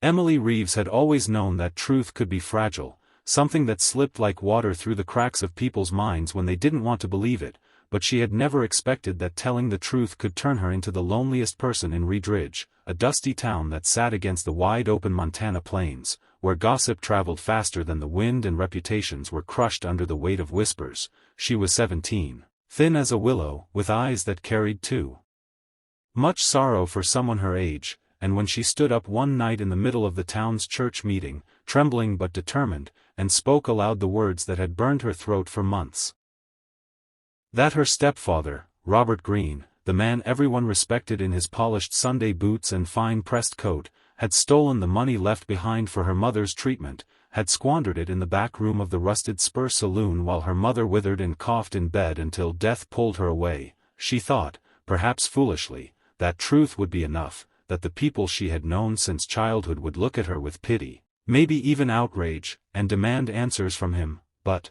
Emily Reeves had always known that truth could be fragile, something that slipped like water through the cracks of people's minds when they didn't want to believe it, but she had never expected that telling the truth could turn her into the loneliest person in Redridge, a dusty town that sat against the wide-open Montana plains, where gossip traveled faster than the wind and reputations were crushed under the weight of whispers. She was 17, thin as a willow, with eyes that carried too much sorrow for someone her age, and when she stood up one night in the middle of the town's church meeting, trembling but determined, and spoke aloud the words that had burned her throat for months. That her stepfather, Robert Greene, the man everyone respected in his polished Sunday boots and fine pressed coat, had stolen the money left behind for her mother's treatment, had squandered it in the back room of the rusted Spur saloon while her mother withered and coughed in bed until death pulled her away. She thought, perhaps foolishly, that truth would be enough, that the people she had known since childhood would look at her with pity, maybe even outrage, and demand answers from him, but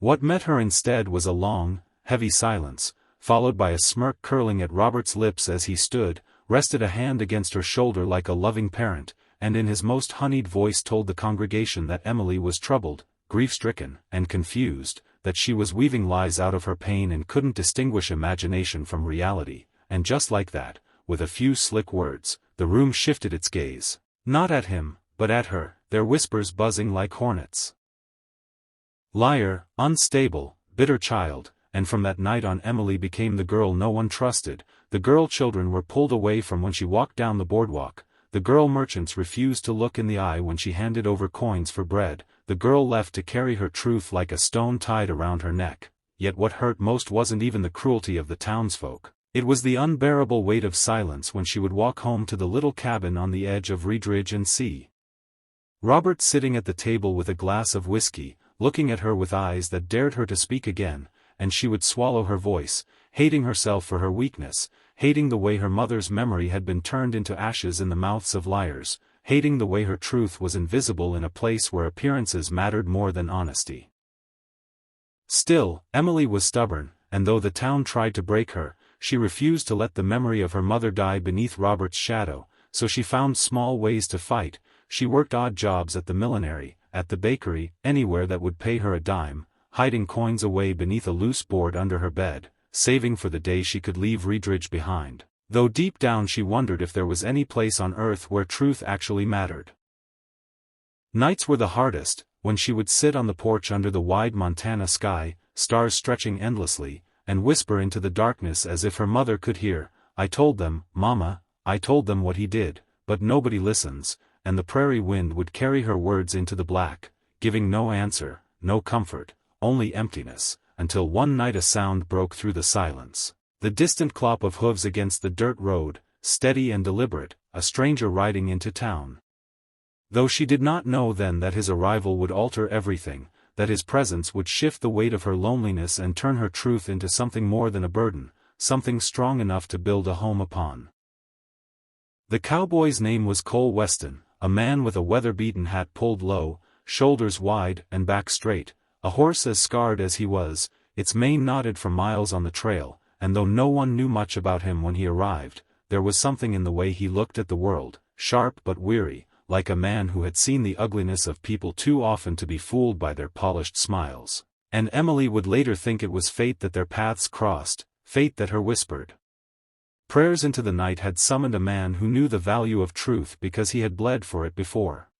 what met her instead was a long, heavy silence, followed by a smirk curling at Robert's lips as he stood, rested a hand against her shoulder like a loving parent, and in his most honeyed voice told the congregation that Emily was troubled, grief-stricken, and confused, that she was weaving lies out of her pain and couldn't distinguish imagination from reality, and just like that, with a few slick words, the room shifted its gaze, not at him, but at her, their whispers buzzing like hornets. Liar, unstable, bitter child, and from that night on Emily became the girl no one trusted. The girl children were pulled away from when she walked down the boardwalk, the girl merchants refused to look in the eye when she handed over coins for bread, the girl left to carry her truth like a stone tied around her neck. Yet what hurt most wasn't even the cruelty of the townsfolk. It was the unbearable weight of silence when she would walk home to the little cabin on the edge of Redridge and see Robert sitting at the table with a glass of whiskey, looking at her with eyes that dared her to speak again, and she would swallow her voice, hating herself for her weakness, hating the way her mother's memory had been turned into ashes in the mouths of liars, hating the way her truth was invisible in a place where appearances mattered more than honesty. Still, Emily was stubborn, and though the town tried to break her, she refused to let the memory of her mother die beneath Robert's shadow, so she found small ways to fight. She worked odd jobs at the millinery, at the bakery, anywhere that would pay her a dime, hiding coins away beneath a loose board under her bed, saving for the day she could leave Redridge behind, though deep down she wondered if there was any place on earth where truth actually mattered. Nights were the hardest, when she would sit on the porch under the wide Montana sky, stars stretching endlessly, and whisper into the darkness as if her mother could hear, "I told them, Mama, I told them what he did, but nobody listens," and the prairie wind would carry her words into the black, giving no answer, no comfort, only emptiness, until one night a sound broke through the silence, the distant clop of hooves against the dirt road, steady and deliberate, a stranger riding into town. Though she did not know then that his arrival would alter everything, that his presence would shift the weight of her loneliness and turn her truth into something more than a burden, something strong enough to build a home upon. The cowboy's name was Cole Weston, a man with a weather-beaten hat pulled low, shoulders wide and back straight, a horse as scarred as he was, its mane knotted for miles on the trail, and though no one knew much about him when he arrived, there was something in the way he looked at the world, sharp but weary, like a man who had seen the ugliness of people too often to be fooled by their polished smiles. And Emily would later think it was fate that their paths crossed, fate that her whispered prayers into the night had summoned a man who knew the value of truth because he had bled for it before.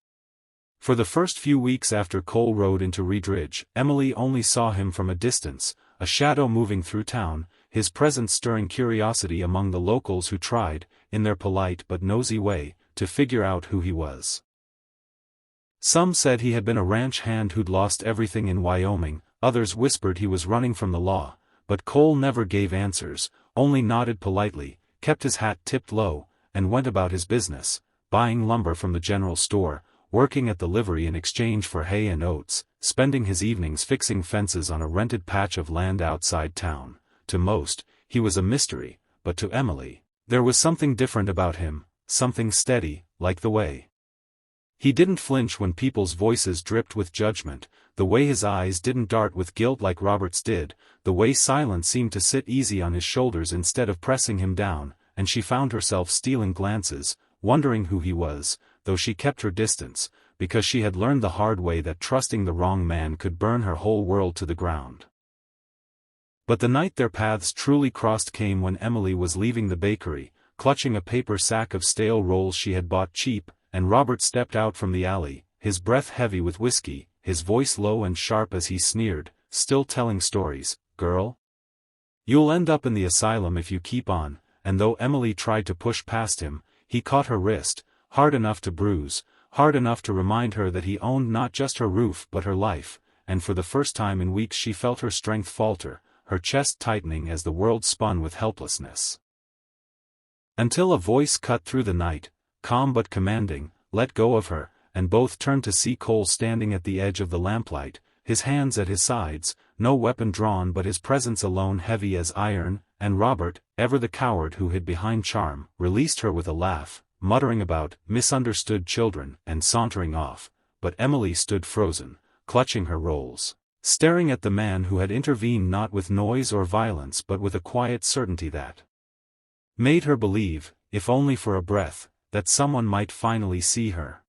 For the first few weeks after Cole rode into Redridge, Emily only saw him from a distance, a shadow moving through town, his presence stirring curiosity among the locals who tried, in their polite but nosy way, to figure out who he was. Some said he had been a ranch hand who'd lost everything in Wyoming, others whispered he was running from the law, but Cole never gave answers, only nodded politely, kept his hat tipped low, and went about his business, buying lumber from the general store, working at the livery in exchange for hay and oats, spending his evenings fixing fences on a rented patch of land outside town. To most, he was a mystery, but to Emily, there was something different about him, something steady, like the way he didn't flinch when people's voices dripped with judgment, the way his eyes didn't dart with guilt like Robert's did, the way silence seemed to sit easy on his shoulders instead of pressing him down, and she found herself stealing glances, wondering who he was, though she kept her distance, because she had learned the hard way that trusting the wrong man could burn her whole world to the ground. But the night their paths truly crossed came when Emily was leaving the bakery, clutching a paper sack of stale rolls she had bought cheap, and Robert stepped out from the alley, his breath heavy with whiskey, his voice low and sharp as he sneered, "Still telling stories, girl? You'll end up in the asylum if you keep on." And though Emily tried to push past him, he caught her wrist, hard enough to bruise, hard enough to remind her that he owned not just her roof but her life, and for the first time in weeks she felt her strength falter, her chest tightening as the world spun with helplessness. Until a voice cut through the night, calm but commanding, "Let go of her," and both turned to see Cole standing at the edge of the lamplight, his hands at his sides, no weapon drawn but his presence alone heavy as iron, and Robert, ever the coward who hid behind charm, released her with a laugh, muttering about misunderstood children and sauntering off, but Emily stood frozen, clutching her rolls, staring at the man who had intervened not with noise or violence but with a quiet certainty that made her believe, if only for a breath, that someone might finally see her.